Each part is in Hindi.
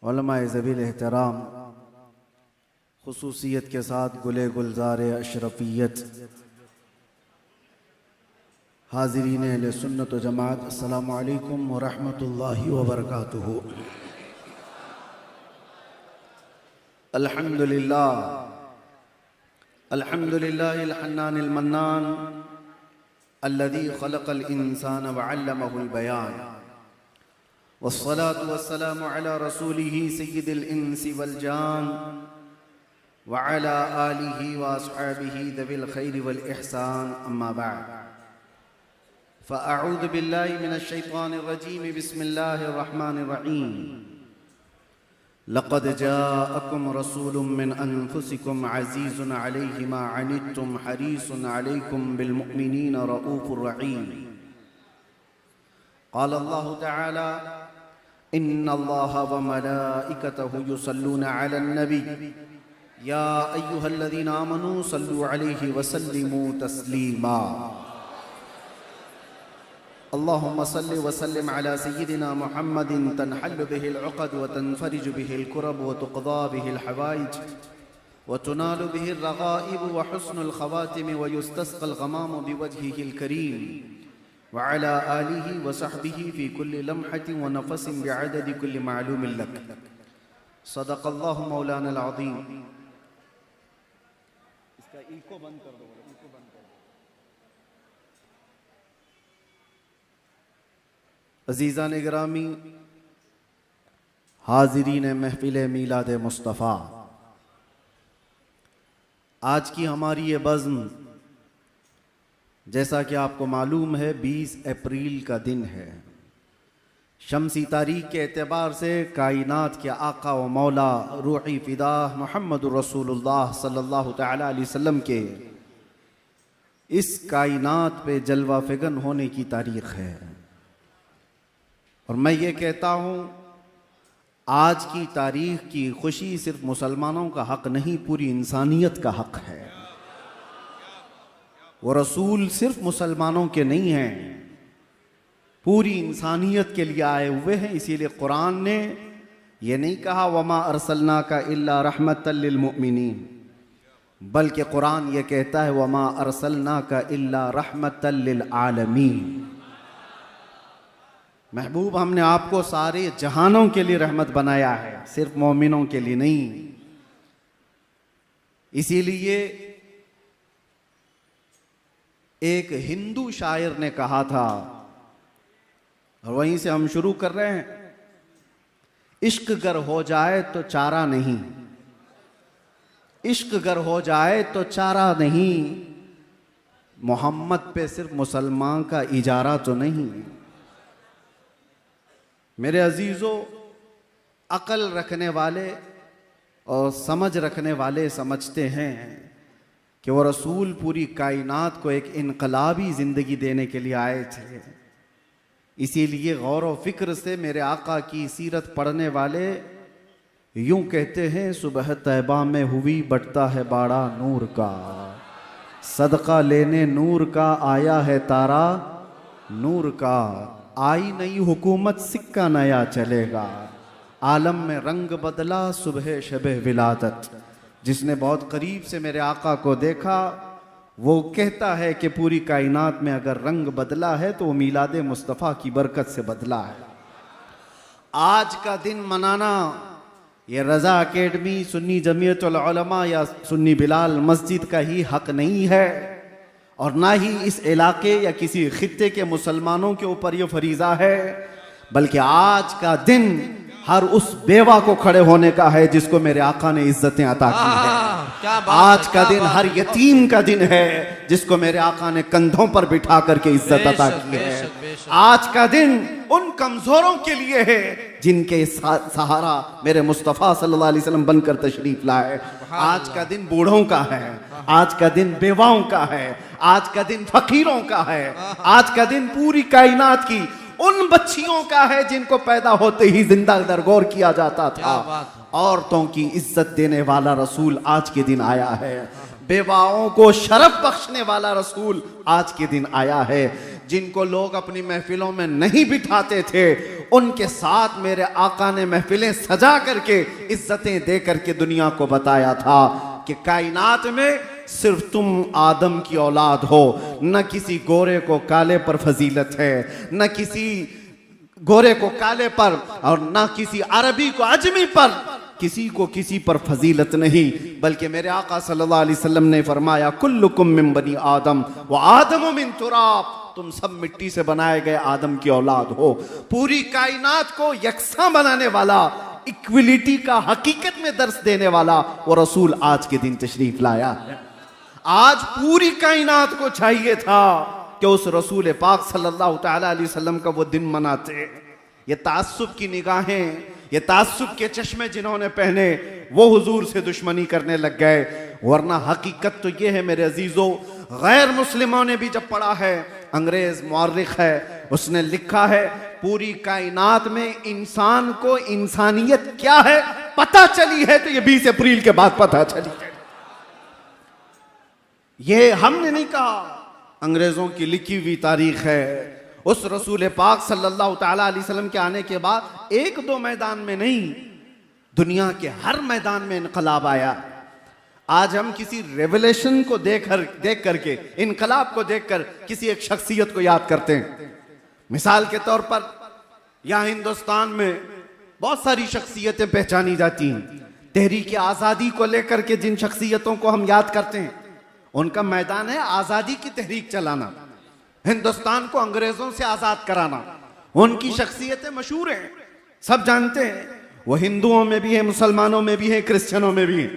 उलमाए ज़बील एहतराम, खुसूसियत के साथ गुले गुलजार अशरफियत, हाज़रीन अहले सुन्नत व जमात, अस्सलामु अलैकुम व रहमतुल्लाहि व बरकातुहू। अल्हम्दुलिल्लाह अल्हम्दुलिल्लाहिल हन्नानिल मन्नान अल्लज़ी खलक़ल इंसान व अल्लमहुल बयान, वस्सलातु वस्सलामु अला रसूलिही सय्यिदिल इंसी वल जान व अला आलिही व अस्हाबिही ज़विल खैरि वल इहसान, अम्मा बअद। फ़अऊज़ु बिल्लाहि मिनश शैतानिर रजीम, बिस्मिल्लाहिर रहमानिर रहीम। लक़द जाअकुम रसूलुम मिन अनफुसिकुम अज़ीज़ुन अलैहि मा अनित्तुम हरीसुन अलैकुम बिल मुमिनीना रऊफ़ुर रहीम। क़ाल अल्लाहु तआला इन्नल्लाहा व मलाइकतहु युसल्लूना अलन नबी या अय्युहल्लज़ीना आमनू सल्लू अलैहि व सल्लिमू तस्लीमा। अल्लाहुम्मा सल्लि व सल्लिम अला सय्यिदिना मुहम्मदिन तनहल्लु बिहिल उक़द व तनफ़रिजु बिहिल कुरब व तुक़दा बिहिल हवाइज व तुनालु बिहिर रग़ाइब व हुस्नुल ख़वातिम व युस्तस्क़ल ग़मामु बिवजहिहिल करीम व अला आलिहि व सहबिहि फ़ी कुल्लि लम्हतिन व नफ़सिन बिअददि कुल्लि मालूमिन लक। सदक़ल्लाहु मौलानल अज़ीम। इसका इको बंद कर दो, इको बंद कर दो। अज़ीज़ान गिरामी, हाज़रीन महफ़िल मीलाद मुस्तफ़ा, आज की हमारी ये बज़्म, जैसा कि आपको मालूम है, 20 अप्रैल का दिन है। शम्सी तारीख के एतबार से कायनात के आका व मौला रूही फ़िदा मुहम्मदुर रसूलुल्लाह सल्लल्लाहु तआला अलैहि वसल्लम के इस कायनात पे जलवा फ़िगन होने की तारीख़ है। और मैं ये कहता हूँ, आज की तारीख की खुशी सिर्फ मुसलमानों का हक नहीं, पूरी इंसानियत का हक है। वो रसूल सिर्फ मुसलमानों के नहीं हैं, पूरी इंसानियत के लिए आए हुए हैं। इसीलिए कुरान ने ये नहीं कहा वमा अरसलनाका इल्ला रहमतल लिल मुमिनीन, बल्कि कुरान ये कहता है वमा अरसलनाका इल्ला रहमतल लिल आलमीन। महबूब, हमने आपको सारे जहानों के लिए रहमत बनाया है, सिर्फ मोमिनों के लिए नहीं। इसीलिए एक हिंदू शायर ने कहा था, और वहीं से हम शुरू कर रहे हैं, इश्क गर हो जाए तो चारा नहीं, इश्क गर हो जाए तो चारा नहीं, मोहम्मद पे सिर्फ मुसलमान का इजारा तो नहीं। मेरे अजीज़ों, अकल रखने वाले और समझ रखने वाले समझते हैं कि वो रसूल पूरी कायनात को एक इनकलाबी ज़िंदगी देने के लिए आए थे। इसीलिए गौर व फिक्र से मेरे आका की सीरत पढ़ने वाले यूं कहते हैं, सुबह तैबा में हुई बटता है बाड़ा नूर का, सदका लेने नूर का आया है तारा नूर का, आई नई हुकूमत सिक्का नया चलेगा, आलम में रंग बदला सुबह शबे विलादत। जिसने बहुत करीब से मेरे आका को देखा वो कहता है कि पूरी कायनात में अगर रंग बदला है तो वो मीलाद मुस्तफ़ा की बरकत से बदला है। आज का दिन मनाना ये रज़ा अकेडमी, सुन्नी जमीयतुल उलमा या सुन्नी बिलाल मस्जिद का ही हक नहीं है, और ना ही इस इलाके या किसी खित्ते के मुसलमानों के ऊपर यह फरीज़ा है, बल्कि आज का दिन हर उस बेवा को खड़े होने का है जिसको मेरे आका ने इज्जतें अता की है। आज का दिन हर यतीम का दिन है जिसको मेरे आका ने कंधों पर बिठा करके इज्जत अता की है। आज का दिन उन कमजोरों के लिए है जिनके सहारा मेरे मुस्तफ़ा सल्लल्लाहु अलैहि वसल्लम बनकर तशरीफ लाए। आज का दिन बूढ़ों का है, आज का दिन बेवाओं का है, आज का दिन फकीरों का है, आज का दिन पूरी कायनात की उन बच्चियों का है जिनको पैदा होते ही जिंदा दरगोर किया जाता था। औरतों की इज्जत देने वाला रसूल आज के दिन आया है। बेवाओं को शरफ बख्शने वाला रसूल आज के दिन आया है। जिनको लोग अपनी महफिलों में नहीं बिठाते थे, उनके साथ मेरे आका ने महफिलें सजा करके, इज्जतें दे करके दुनिया को बताया था कि कायनात में सिर्फ तुम आदम की औलाद हो, न किसी गोरे को काले पर फजीलत है, न किसी गोरे को काले पर और न किसी अरबी को अजमी पर, किसी को किसी पर फजीलत नहीं। बल्कि मेरे आका सल्लल्लाहु अलैहि वसल्लम ने फरमाया कुल्लुकुम मिन बनी आदम व आदम मिन तुराब, तुम सब मिट्टी से बनाए गए आदम की औलाद हो। पूरी कायनात को यकसा बनाने वाला, इक्विलिटी का हकीकत में दर्स देने वाला वो रसूल आज के दिन तशरीफ लाया है। आज पूरी कायनात को चाहिए था कि उस रसूल पाक सल्लल्लाहु तआला अलैहि वसल्लम का वो दिन मनाते। ये तासुब की निगाहें, ये तासुब के चश्मे जिन्होंने पहने, वो हुजूर से दुश्मनी करने लग गए। वरना हकीकत तो ये है मेरे अजीजों, गैर मुस्लिमों ने भी जब पढ़ा है, अंग्रेज मुअर्रिख है, उसने लिखा है पूरी कायनात में इंसान को इंसानियत क्या है पता चली है तो ये 20 अप्रैल के बाद पता चली है। ये हमने नहीं कहा, अंग्रेजों की लिखी हुई तारीख है। उस रसूल पाक सल्लल्लाहु तआला अलैहि वसल्लम के आने के बाद एक दो मैदान में नहीं, दुनिया के हर मैदान में इनकलाब आया। आज हम किसी रेवोल्यूशन को देख करके, इनकलाब को देखकर किसी एक शख्सियत को याद करते हैं। मिसाल के तौर पर यहाँ हिंदुस्तान में बहुत सारी शख्सियतें पहचानी जाती हैं। तहरीक आज़ादी को लेकर के जिन शख्सियतों को हम याद करते हैं, उनका मैदान है आज़ादी की तहरीक चलाना, हिंदुस्तान को अंग्रेजों से आज़ाद कराना। उनकी शख्सियतें मशहूर हैं, सब जानते हैं। वो हिंदुओं में भी है, मुसलमानों में भी है, क्रिश्चियनों में भी है।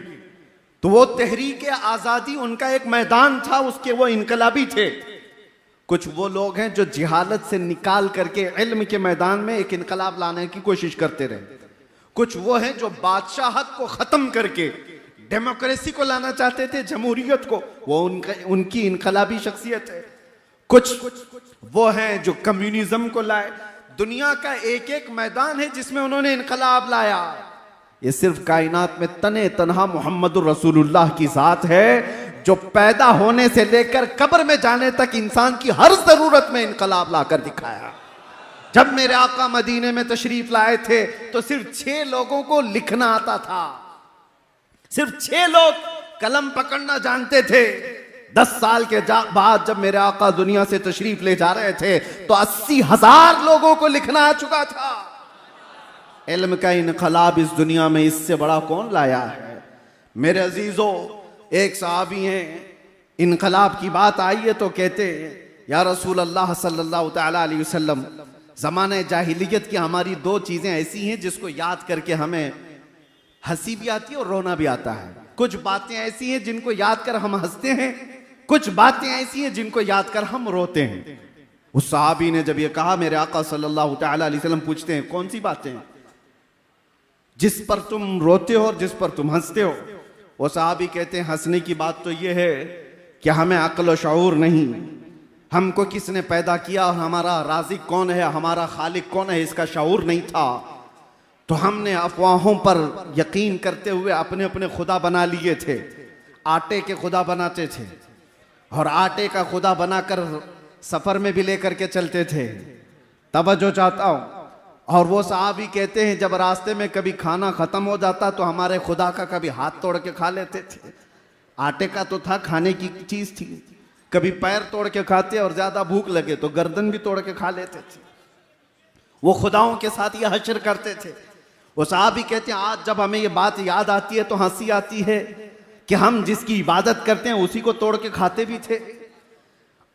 तो वो तहरीक आज़ादी उनका एक मैदान था, उसके वो इनकलाबी थे। कुछ वो लोग हैं जो जिहालत से निकाल करके इल्म के मैदान में एक इनकलाब लाने की कोशिश करते रहे। कुछ वो हैं जो बादशाहत को खत्म करके डेमोक्रेसी को लाना चाहते थे, जमहूरियत को, वो उनकी इनकलाबी शख्सियत है। कुछ वो हैं जो कम्युनिज्म को लाए। दुनिया का एक एक मैदान है जिसमें उन्होंने इनकलाब लाया। ये सिर्फ कायनात में तने तनहा मोहम्मदुर रसूलुल्लाह की जात है जो पैदा होने से लेकर कब्र में जाने तक इंसान की हर जरूरत में इनकलाब लाकर दिखाया। जब मेरे आका मदीने में तशरीफ लाए थे तो सिर्फ 6 लोगों को लिखना आता था, सिर्फ 6 लोग कलम पकड़ना जानते थे। 10 साल के बाद जब मेरे आका दुनिया से तशरीफ ले जा रहे थे तो 80,000 लोगों को लिखना आ चुका था। इल्म का इनकलाब इस दुनिया में इससे बड़ा कौन लाया है? मेरे अजीजों, एक सहाबी हैं, इनकलाब की बात आई है तो कहते या रसूल अल्लाह सल्लल्लाहु तआला अलैहि वसल्लम, ज़माने जाहिलियत की हमारी 2 चीज़ें ऐसी हैं जिसको याद करके हमें हंसी भी आती है और रोना भी आता है। कुछ बातें ऐसी हैं जिनको याद कर हम हंसते हैं, कुछ बातें ऐसी हैं जिनको याद कर हम रोते हैं। उस सहाबी ने जब ये कहा, मेरे आका सल्लल्लाहु तआला अलैहि वसल्लम पूछते हैं कौन सी बातें जिस पर तुम रोते हो और जिस पर तुम हंसते हो? वो सहाबी कहते हैं हंसने की बात तो ये है कि हमें अक्ल और शऊर नहीं, हमको किसने पैदा किया और हमारा राज़िक कौन है, हमारा खालिक कौन है, इसका शऊर नहीं था। तो हमने अफवाहों पर यकीन करते हुए अपने अपने खुदा बना लिए थे। आटे के खुदा बनाते थे और आटे का खुदा बनाकर सफर में भी लेकर के चलते थे। तवज्जो चाहता हूं। और वो सहाबी कहते हैं जब रास्ते में कभी खाना खत्म हो जाता तो हमारे खुदा का कभी हाथ तोड़ के खा लेते थे। आटे का तो था, खाने की चीज थी। कभी पैर तोड़ के खाते और ज्यादा भूख लगे तो गर्दन भी तोड़ के खा लेते थे। वो खुदाओं के साथ ये हश्र करते थे। वो सहाबी कहते हैं आज जब हमें ये बात याद आती है तो हंसी आती है कि हम जिसकी इबादत करते हैं उसी को तोड़ के खाते भी थे।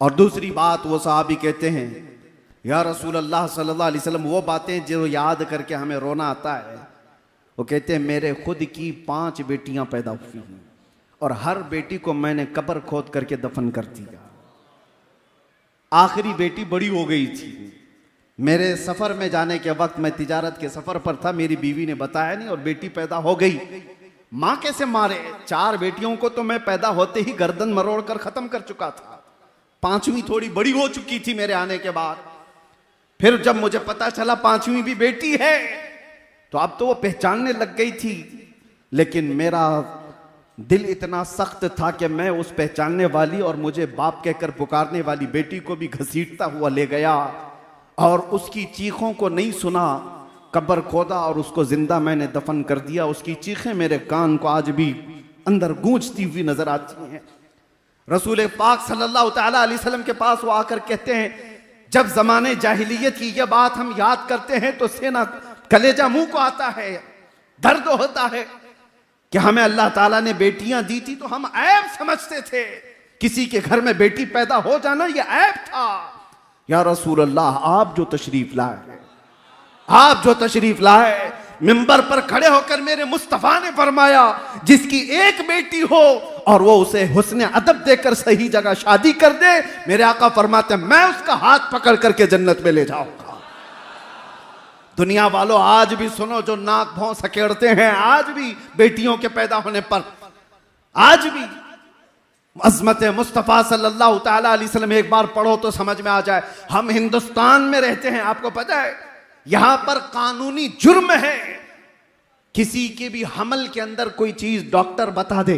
और दूसरी बात वो सहाबी कहते हैं या रसूल अल्लाह सल्लल्लाहु अलैहि वसल्लम, वो बातें जो याद करके हमें रोना आता है। वो कहते हैं मेरे खुद की 5 बेटियां पैदा हुई हैं और हर बेटी को मैंने कब्र खोद करके दफन कर दिया। आखिरी बेटी बड़ी हो गई थी। मेरे सफर में जाने के वक्त, मैं तिजारत के सफर पर था, मेरी बीवी ने बताया नहीं और बेटी पैदा हो गई। माँ कैसे मारे? 4 बेटियों को तो मैं पैदा होते ही गर्दन मरोड़ कर खत्म कर चुका था। 5वीं थोड़ी बड़ी हो चुकी थी मेरे आने के बाद। फिर जब मुझे पता चला 5वीं भी बेटी है तो अब तो वो पहचानने लग गई थी। लेकिन मेरा दिल इतना सख्त था कि मैं उस पहचानने वाली और मुझे बाप कहकर पुकारने वाली बेटी को भी घसीटता हुआ ले गया और उसकी चीखों को नहीं सुना, कब्र खोदा और उसको जिंदा मैंने दफन कर दिया। उसकी चीखें मेरे कान को आज भी अंदर गूंजती हुई नजर आती हैं। रसूल पाक सल्लल्लाहु तआला अलैहि वसल्लम के पास वो आकर कहते हैं, जब जमाने जाहिलियत की यह बात हम याद करते हैं तो सेना कलेजा मुंह को आता है, दर्द होता है कि हमें अल्लाह ताला ने बेटियां दी थी तो हम ऐब समझते थे। किसी के घर में बेटी पैदा हो जाना यह ऐब था। या रसूल अल्लाह, आप जो तशरीफ लाए, आप जो तशरीफ लाए, मिंबर पर खड़े होकर मेरे मुस्तफा ने फरमाया जिसकी एक बेटी हो और वो उसे हुस्न अदब देकर सही जगह शादी कर दे, मेरे आका फरमाते मैं उसका हाथ पकड़ करके जन्नत में ले जाऊंगा। दुनिया वालों, आज भी सुनो, जो नाक भौं सकेड़ते हैं, आज भी बेटियों के पैदा होने पर आज भी अज़मत मुस्तफ़ा सल्लल्लाहु तआला अलैहि वसल्लम, एक बार पढ़ो तो समझ में आ जाए। हम हिंदुस्तान में रहते हैं, आपको पता है यहां पर कानूनी जुर्म है किसी के भी हमल के अंदर कोई चीज डॉक्टर बता दे।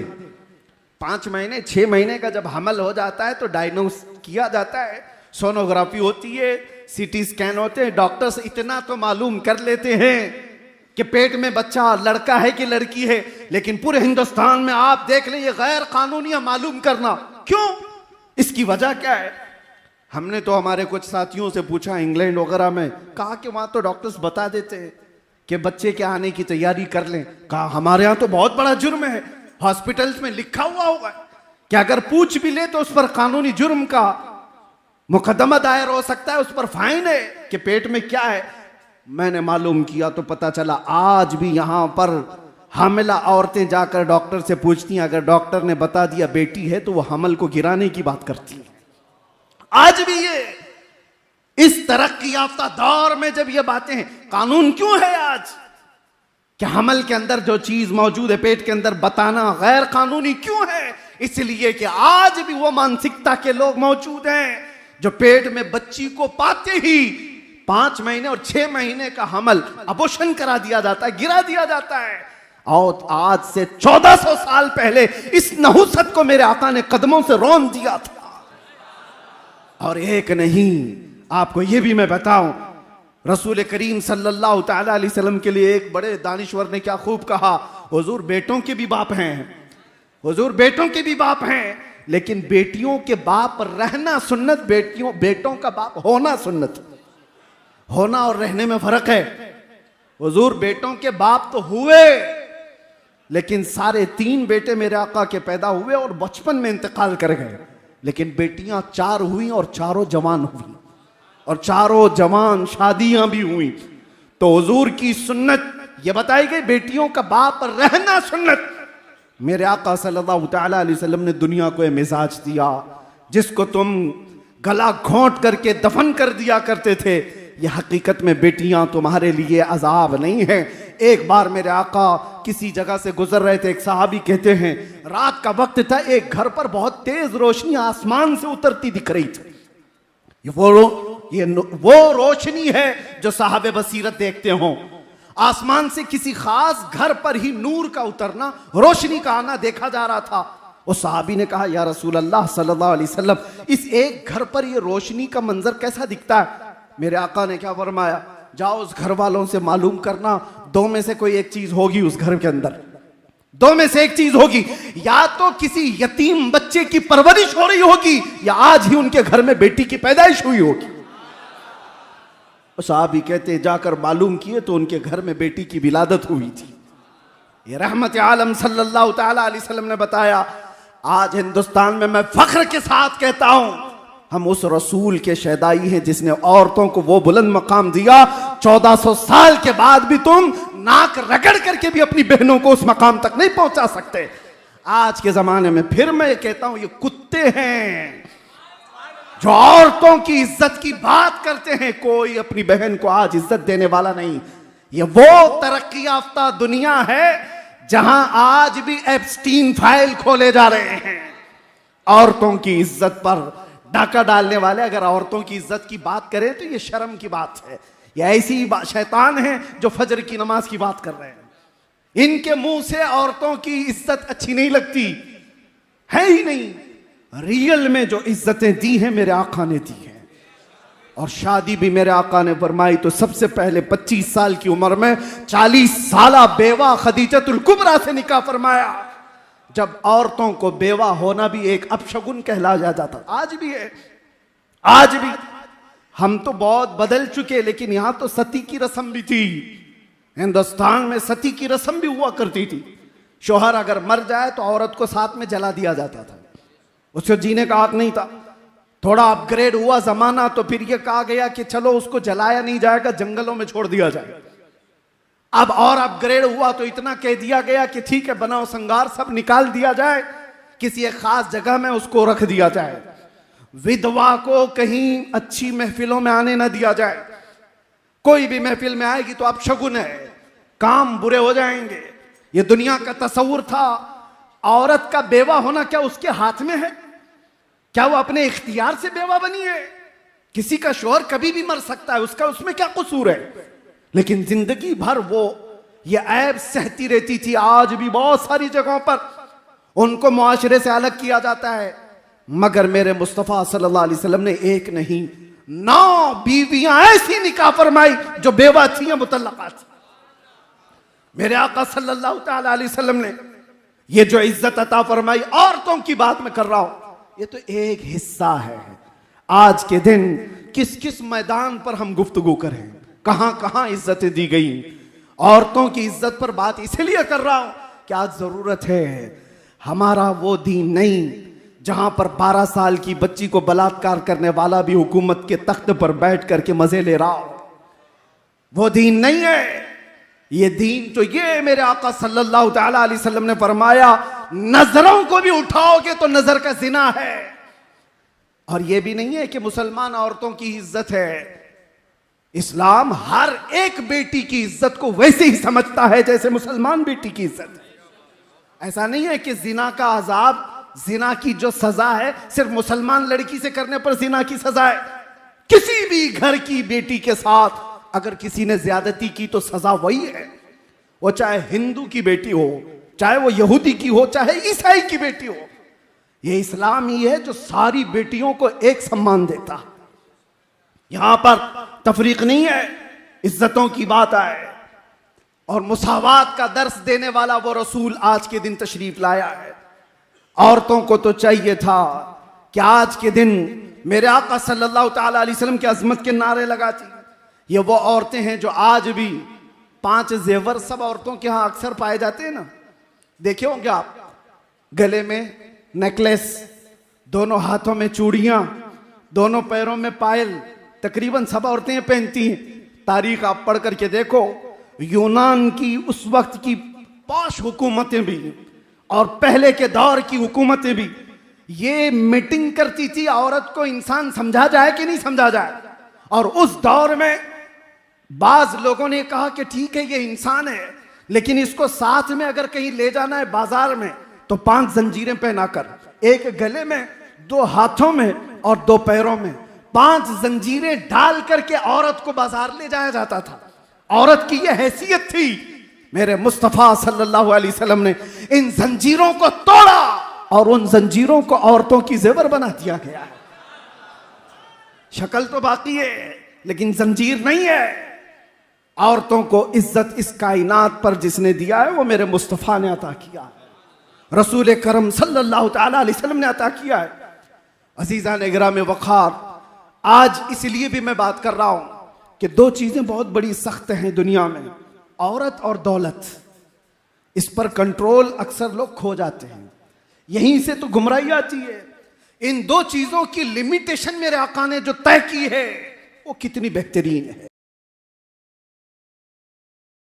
5 महीने 6 महीने का जब हमल हो जाता है तो डायग्नोस किया जाता है, सोनोग्राफी होती है, सीटी स्कैन होते हैं, डॉक्टर्स इतना तो मालूम कर लेते हैं कि पेट में बच्चा लड़का है कि लड़की है। लेकिन पूरे हिंदुस्तान में आप देख लें ये गैर कानूनी मालूम करना, क्यों? इसकी वजह क्या है? हमने तो हमारे कुछ साथियों से पूछा इंग्लैंड वगैरह में, कहा कि वहां तो डॉक्टर्स बता देते हैं कि बच्चे के आने की तैयारी कर लें। कहा हमारे यहां तो बहुत बड़ा जुर्म है, हॉस्पिटल्स में लिखा हुआ होगा कि अगर पूछ भी ले तो उस पर कानूनी जुर्म का मुकदमा दायर हो सकता है, उस पर फाइन है कि पेट में क्या है। मैंने मालूम किया तो पता चला आज भी यहां पर हामिला औरतें जाकर डॉक्टर से पूछती हैं, अगर डॉक्टर ने बता दिया बेटी है तो वो हमल को गिराने की बात करती है। आज भी ये इस तरक्की याफ्ता दौर में जब ये बातें हैं, कानून क्यों है आज कि हमल के अंदर जो चीज मौजूद है पेट के अंदर बताना गैर कानूनी क्यों है? इसलिए कि आज भी वो मानसिकता के लोग मौजूद हैं जो पेट में बच्ची को पाते ही 5 महीने और 6 महीने का हमल अबॉर्शन करा दिया जाता है, गिरा दिया जाता है। और आज से 1400 साल पहले इस नहुसत को मेरे आका ने कदमों से रौन दिया था। और एक नहीं, आपको यह भी मैं बताऊं, रसूल करीम सल्लल्लाहु तआला अलैहि वसल्लम के लिए एक बड़े दानिश्वर ने क्या खूब कहा, हुजूर बेटों के भी बाप हैं, हुजूर बेटों के भी बाप हैं, लेकिन बेटियों के बाप रहना सुन्नत, बेटों का बाप होना सुन्नत। होना और रहने में फर्क है। हुजूर बेटों के बाप तो हुए, लेकिन सारे 3 बेटे मेरे आका के पैदा हुए और बचपन में इंतकाल कर गए, लेकिन बेटियां 4 हुई और चारों जवान हुई और चारों जवान शादियां भी हुई। तो हुजूर की सुन्नत यह बताई गई, बेटियों का बाप रहना सुन्नत। मेरे आका सल्लल्लाहु तआला अलैहि वसल्लम ने दुनिया को यह मिजाज दिया जिसको तुम गला घोंट करके दफन कर दिया करते थे, यह हकीकत में बेटियां तुम्हारे लिए अजाब नहीं है। एक बार मेरे आका किसी जगह से गुजर रहे थे, एक सहाबी कहते हैं रात का वक्त था, एक घर पर बहुत तेज रोशनी आसमान से उतरती दिख रही थी। वो रोशनी है जो साहब बसीरत देखते हो। आसमान से किसी खास घर पर ही नूर का उतरना, रोशनी का आना देखा जा रहा था। उस सहाबी ने कहा, या रसूल अल्लाह सल्लल्लाहु अलैहि वसल्लम, इस एक घर पर ये रोशनी का मंजर कैसा दिखता है? मेरे आका ने क्या फरमाया, जाओ उस घर वालों से मालूम करना, 2 में से कोई एक चीज होगी उस घर के अंदर, 2 में से एक चीज होगी, या तो किसी यतीम बच्चे की परवरिश हो रही होगी या आज ही उनके घर में बेटी की पैदाइश हुई होगी। साहबी कहते जाकर मालूम किए तो उनके घर में बेटी की विलादत हुई थी। ये रहमत आलम सल्लल्लाहु तआला अलैहि वसल्लम ने बताया। आज हिंदुस्तान में मैं फख्र के साथ कहता हूं, हम उस रसूल के शहदाई हैं जिसने औरतों को वो बुलंद मकाम दिया। 1400 साल के बाद भी तुम नाक रगड़ करके भी अपनी बहनों को उस मकाम तक नहीं पहुंचा सकते। आज के जमाने में फिर मैं कहता हूं, ये कुत्ते हैं जो औरतों की इज्जत की बात करते हैं। कोई अपनी बहन को आज इज्जत देने वाला नहीं। ये वो तरक्की याफ्ता दुनिया है जहां आज भी एप्स्टीन फाइल खोले जा रहे हैं। औरतों की इज्जत पर डाका डालने वाले अगर औरतों की इज्जत की बात करें तो ये शर्म की बात है। ये ऐसी शैतान है जो फजर की नमाज की बात कर रहे हैं। इनके मुंह से औरतों की इज्जत अच्छी नहीं लगती है ही नहीं। रियल में जो इज्जतें दी हैं मेरे आका ने दी हैं। और शादी भी मेरे आका ने फरमाई तो सबसे पहले 25 साल की उम्र में 40 साला बेवा खदीजतुल कुबरा से निकाह फरमाया। जब औरतों को बेवा होना भी एक अपशगुन कहला जाता था, आज भी है। आज भी हम तो बहुत बदल चुके, लेकिन यहां तो सती की रस्म भी थी। हिंदुस्तान में सती की रस्म भी हुआ करती थी। शोहर अगर मर जाए तो औरत को साथ में जला दिया जाता था, उसको जीने का हक नहीं था। थोड़ा अपग्रेड हुआ जमाना तो फिर यह कहा गया कि चलो उसको जलाया नहीं जाएगा, जंगलों में छोड़ दिया जाए। अब और अपग्रेड हुआ तो इतना कह दिया गया कि ठीक है, बनाओ संगार सब निकाल दिया जाए, किसी एक खास जगह में उसको रख दिया जाए। विधवा को कहीं अच्छी महफिलों में आने ना दिया जाए। कोई भी महफिल में आएगी तो अपशगुन है, काम बुरे हो जाएंगे। ये दुनिया का तस्वुर था। औरत का बेवा होना क्या उसके हाथ में है? क्या वो अपने इख्तियार से बेवा बनी है? किसी का शौहर कभी भी मर सकता है, उसका उसमें क्या कसूर है? लेकिन जिंदगी भर वो ये ऐब सहती रहती थी। आज भी बहुत सारी जगहों पर उनको मुआशरे से अलग किया जाता है, मगर मेरे मुस्तफ़ा सल्लल्लाहु अलैहि वसल्लम ने एक नहीं 9 बीवियां ऐसी निकाह फरमाई जो बेवा थी या मुतल्लका थी। मेरे आका सल्लल्लाहु ताला अलैहि वसल्लम ने ये जो इज्जत अता फरमाई, औरतों की बात मैं कर रहा हूं, ये तो एक हिस्सा है। आज के दिन किस किस मैदान पर हम गुफ्तगू करें, कहां कहां इज्जतें दी गई। औरतों की इज्जत पर बात इसलिए कर रहा हूं कि आज जरूरत है। हमारा वो दीन नहीं जहां पर 12 साल की बच्ची को बलात्कार करने वाला भी हुकूमत के तख्त पर बैठ करके मजे ले रहा हो। वो दीन नहीं है। ये दीन तो ये मेरे आका सल्लल्लाहु ताला अलैहि वसल्लम ने फरमाया, नजरों को भी उठाओगे तो नजर का जिना है। और ये भी नहीं है कि मुसलमान औरतों की इज्जत है। इस्लाम हर एक बेटी की इज्जत को वैसे ही समझता है जैसे मुसलमान बेटी की इज्जत है। ऐसा नहीं है कि जिना का अजाब, जिना की जो सजा है सिर्फ मुसलमान लड़की से करने पर जिना की सजा है। किसी भी घर की बेटी के साथ अगर किसी ने ज्यादती की तो सजा वही है। वो चाहे हिंदू की बेटी हो, चाहे वो यहूदी की हो, चाहे ईसाई की बेटी हो। ये इस्लाम ही है जो सारी बेटियों को एक सम्मान देता। यहां पर तफरीक नहीं है, इज्जतों की बात आए और मुसावात का दर्स देने वाला वो रसूल आज के दिन तशरीफ लाया है। औरतों को तो चाहिए था कि आज के दिन मेरे आका सल्लल्लाहु ताला अलैहि वसल्लम की अजमत के नारे लगाती। ये वो औरतें हैं जो आज भी 5 जेवर सब औरतों के यहां अक्सर पाए जाते हैं ना, देखे होंगे आप। गले में नेकलेस, दोनों हाथों में चूड़ियां, दोनों पैरों में पायल, तकरीबन सब औरतें पहनती हैं। तारीख आप पढ़ करके देखो, यूनान की उस वक्त की पॉश हुकूमतें भी और पहले के दौर की हुकूमतें भी ये मीटिंग करती थी औरत को इंसान समझा जाए कि नहीं समझा जाए। और उस दौर में बाज लोगों ने कहा कि ठीक है ये इंसान है, लेकिन इसको साथ में अगर कहीं ले जाना है बाजार में तो 5 जंजीरें पहनाकर, एक गले में, 2 हाथों में और 2 पैरों में 5 जंजीरें डाल करके औरत को बाजार ले जाया जाता था। औरत की यह हैसियत थी। मेरे मुस्तफा सल्लल्लाहु अलैहि वसल्लम ने इन जंजीरों को तोड़ा और उन जंजीरों को औरतों की जेवर बना दिया गया। शक्ल तो बाकी है लेकिन जंजीर नहीं है। औरतों को इज्जत इस कायनात पर जिसने दिया है वो मेरे मुस्तफा ने अता किया है, रसूल करम सल्लल्लाहु ताला अलैहि वसल्लम ने अता किया है। अजीजा ने गिराम वखार, आज इसलिए भी मैं बात कर रहा हूं कि 2 चीजें बहुत बड़ी सख्त हैं दुनिया में, औरत और दौलत। इस पर कंट्रोल अक्सर लोग खो जाते हैं, यहीं से तो गुमराही आती है। इन 2 चीजों की लिमिटेशन मेरे आका ने जो तय की है वो कितनी बेहतरीन है।